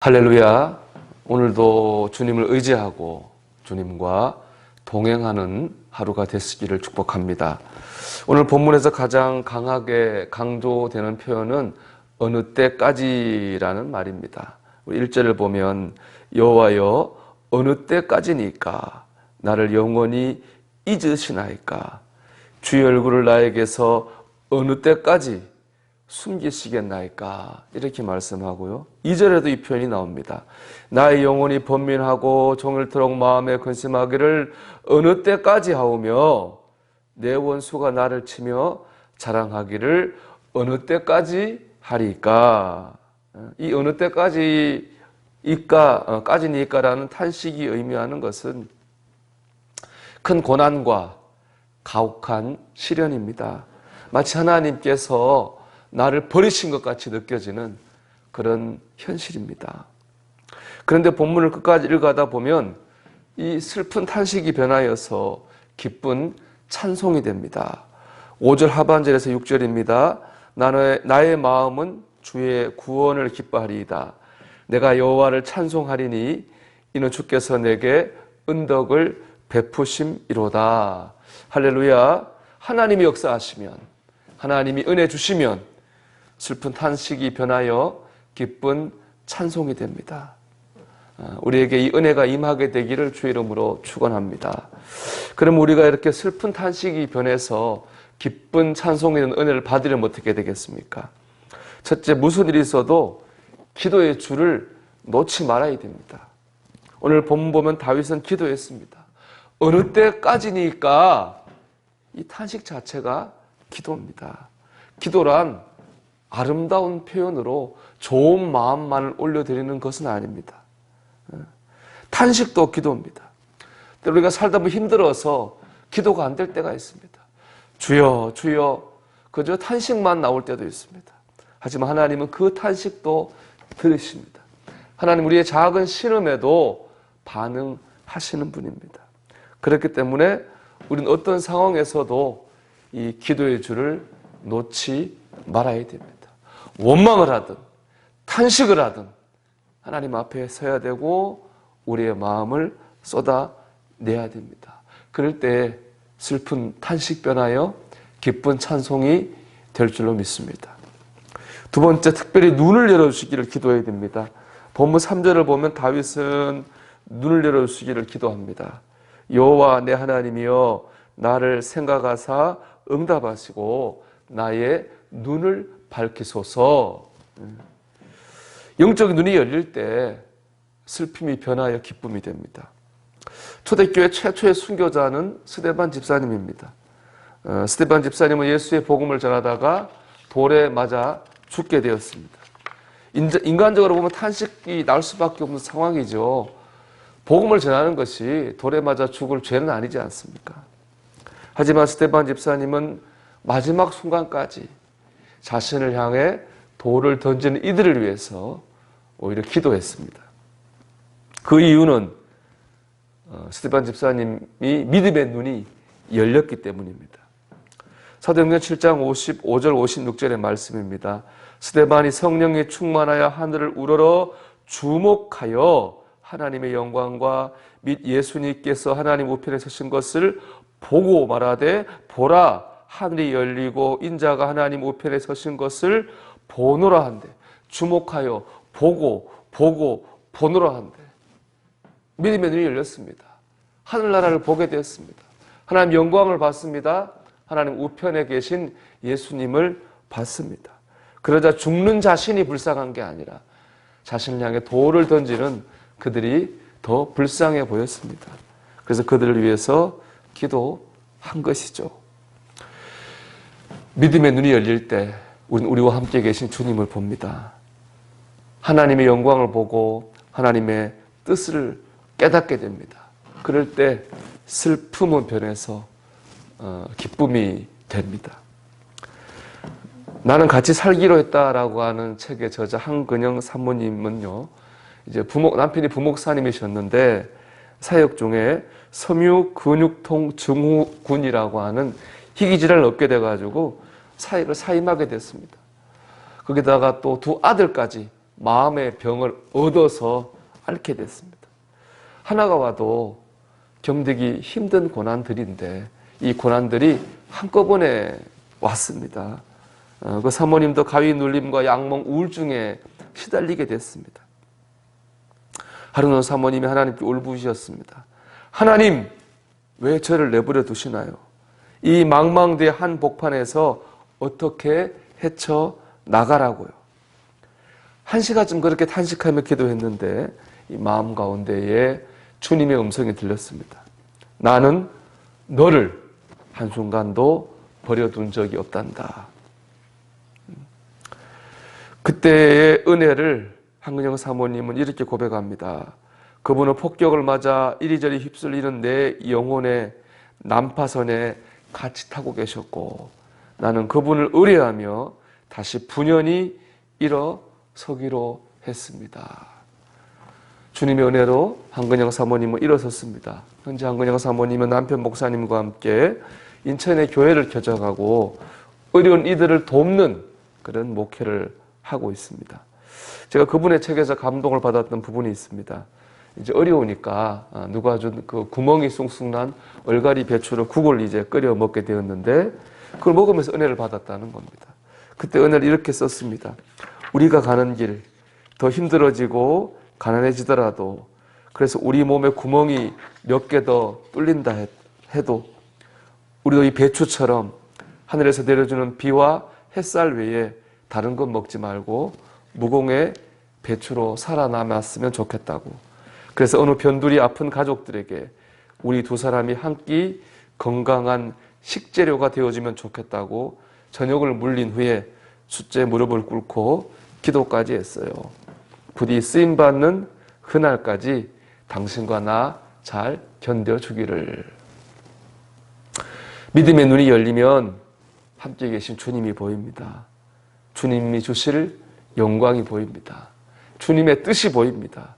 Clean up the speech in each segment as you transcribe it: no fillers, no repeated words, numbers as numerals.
할렐루야. 오늘도 주님을 의지하고 주님과 동행하는 하루가 되시기를 축복합니다. 오늘 본문에서 가장 강하게 강조되는 표현은 어느 때까지라는 말입니다. 우리 1절을 보면 여호와여 어느 때까지니까 나를 영원히 잊으시나이까 주의 얼굴을 나에게서 어느 때까지 숨기시겠나이까 이렇게 말씀하고요. 2절에도 이 표현이 나옵니다. 나의 영혼이 번민하고 종일토록 마음에 근심하기를 어느 때까지 하오며 내 원수가 나를 치며 자랑하기를 어느 때까지 하리까. 이 어느 까지니까라는 탄식이 의미하는 것은 큰 고난과 가혹한 시련입니다. 마치 하나님께서 나를 버리신 것 같이 느껴지는 그런 현실입니다. 그런데 본문을 끝까지 읽어가다 보면 이 슬픈 탄식이 변하여서 기쁜 찬송이 됩니다. 5절 하반절에서 6절입니다. 나의 마음은 주의 구원을 기뻐하리이다. 내가 여호와를 찬송하리니 이는 주께서 내게 은덕을 베푸심이로다. 할렐루야. 하나님이 역사하시면, 하나님이 은혜 주시면 슬픈 탄식이 변하여 기쁜 찬송이 됩니다. 우리에게 이 은혜가 임하게 되기를 주의 이름으로 축원합니다. 그럼 우리가 이렇게 슬픈 탄식이 변해서 기쁜 찬송이 되는 은혜를 받으려면 어떻게 되겠습니까? 첫째, 무슨 일이 있어도 기도의 줄을 놓지 말아야 됩니다. 오늘 본문 보면 다윗은 기도했습니다. 어느 때까지니까 이 탄식 자체가 기도입니다. 기도란 아름다운 표현으로 좋은 마음만을 올려드리는 것은 아닙니다. 탄식도 기도입니다. 우리가 살다 보면 힘들어서 기도가 안 될 때가 있습니다. 주여 주여 그저 탄식만 나올 때도 있습니다. 하지만 하나님은 그 탄식도 들으십니다. 하나님 우리의 작은 신음에도 반응하시는 분입니다. 그렇기 때문에 우리는 어떤 상황에서도 이 기도의 줄을 놓지 말아야 됩니다. 원망을 하든 탄식을 하든 하나님 앞에 서야 되고 우리의 마음을 쏟아내야 됩니다. 그럴 때 슬픈 탄식 변하여 기쁜 찬송이 될 줄로 믿습니다. 두 번째, 특별히 눈을 열어주시기를 기도해야 됩니다. 본문 3절을 보면 다윗은 눈을 열어주시기를 기도합니다. 여호와 내 하나님이여 나를 생각하사 응답하시고 나의 눈을 밝히소서. 영적인 눈이 열릴 때 슬픔이 변하여 기쁨이 됩니다. 초대교회 최초의 순교자는 스데반 집사님입니다. 스데반 집사님은 예수의 복음을 전하다가 돌에 맞아 죽게 되었습니다. 인간적으로 보면 탄식이 날 수밖에 없는 상황이죠. 복음을 전하는 것이 돌에 맞아 죽을 죄는 아니지 않습니까? 하지만 스데반 집사님은 마지막 순간까지 자신을 향해 돌을 던지는 이들을 위해서 오히려 기도했습니다. 그 이유는 스데반 집사님이 믿음의 눈이 열렸기 때문입니다. 사도행전 7장 55절 56절의 말씀입니다. 스데반이 성령에 충만하여 하늘을 우러러 주목하여 하나님의 영광과 및 예수님께서 하나님 우편에 서신 것을 보고 말하되 보라 하늘이 열리고 인자가 하나님 우편에 서신 것을 보노라 한대. 주목하여 보고 보노라 한대. 믿음의 눈이 열렸습니다. 하늘나라를 보게 되었습니다. 하나님 영광을 봤습니다. 하나님 우편에 계신 예수님을 봤습니다. 그러자 죽는 자신이 불쌍한 게 아니라 자신을 향해 돌을 던지는 그들이 더 불쌍해 보였습니다. 그래서 그들을 위해서 기도한 것이죠. 믿음의 눈이 열릴 때 우리는 우리와 함께 계신 주님을 봅니다. 하나님의 영광을 보고 하나님의 뜻을 깨닫게 됩니다. 그럴 때 슬픔은 변해서 기쁨이 됩니다. 나는 같이 살기로 했다라고 하는 책의 저자 한근영 사모님은요, 이제 남편이 부목사님이셨는데 사역 중에 섬유 근육통 증후군이라고 하는 희귀질환을 얻게 돼가지고 사역을 사임하게 됐습니다. 거기다가 또 두 아들까지 마음의 병을 얻어서 앓게 됐습니다. 하나가 와도 견디기 힘든 고난들인데 이 고난들이 한꺼번에 왔습니다. 그 사모님도 가위 눌림과 약몽 우울증에 시달리게 됐습니다. 하루는 사모님이 하나님께 울부짖었습니다. 하나님, 왜 저를 내버려 두시나요? 이 망망대해 한복판에서 어떻게 헤쳐 나가라고요. 1시간쯤 그렇게 탄식하며 기도했는데 이 마음 가운데에 주님의 음성이 들렸습니다. 나는 너를 한순간도 버려둔 적이 없단다. 그때의 은혜를 한근영 사모님은 이렇게 고백합니다. 그분은 폭격을 맞아 이리저리 휩쓸리는 내 영혼의 난파선에 같이 타고 계셨고 나는 그분을 의뢰하며 다시 분연히 일어서기로 했습니다. 주님의 은혜로 한근영 사모님은 일어섰습니다. 현재 한근영 사모님은 남편 목사님과 함께 인천의 교회를 개척하고 어려운 이들을 돕는 그런 목회를 하고 있습니다. 제가 그분의 책에서 감동을 받았던 부분이 있습니다. 이제 어려우니까 누가 준 그 구멍이 숭숭 난 얼갈이 배추로 국을 이제 끓여 먹게 되었는데 그걸 먹으면서 은혜를 받았다는 겁니다. 그때 은혜를 이렇게 썼습니다. 우리가 가는 길 더 힘들어지고 가난해지더라도 그래서 우리 몸에 구멍이 몇 개 더 뚫린다 해도 우리도 이 배추처럼 하늘에서 내려주는 비와 햇살 외에 다른 건 먹지 말고 무공의 배추로 살아남았으면 좋겠다고. 그래서 어느 변두리 아픈 가족들에게 우리 두 사람이 한 끼 건강한 식재료가 되어주면 좋겠다고 저녁을 물린 후에 숫제 무릎을 꿇고 기도까지 했어요. 부디 쓰임받는 그날까지 당신과 나 잘 견뎌주기를. 믿음의 눈이 열리면 함께 계신 주님이 보입니다. 주님이 주실 영광이 보입니다. 주님의 뜻이 보입니다.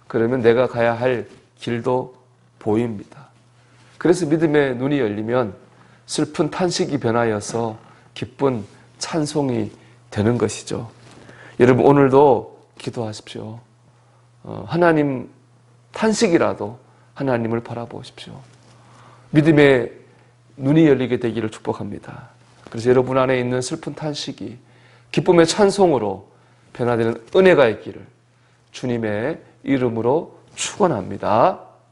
그러면 내가 가야 할 길도 보입니다. 그래서 믿음의 눈이 열리면 슬픈 탄식이 변하여서 기쁜 찬송이 되는 것이죠. 여러분 오늘도 기도하십시오. 하나님 탄식이라도 하나님을 바라보십시오. 믿음의 눈이 열리게 되기를 축복합니다. 그래서 여러분 안에 있는 슬픈 탄식이 기쁨의 찬송으로 변화되는 은혜가 있기를 주님의 이름으로 축원합니다.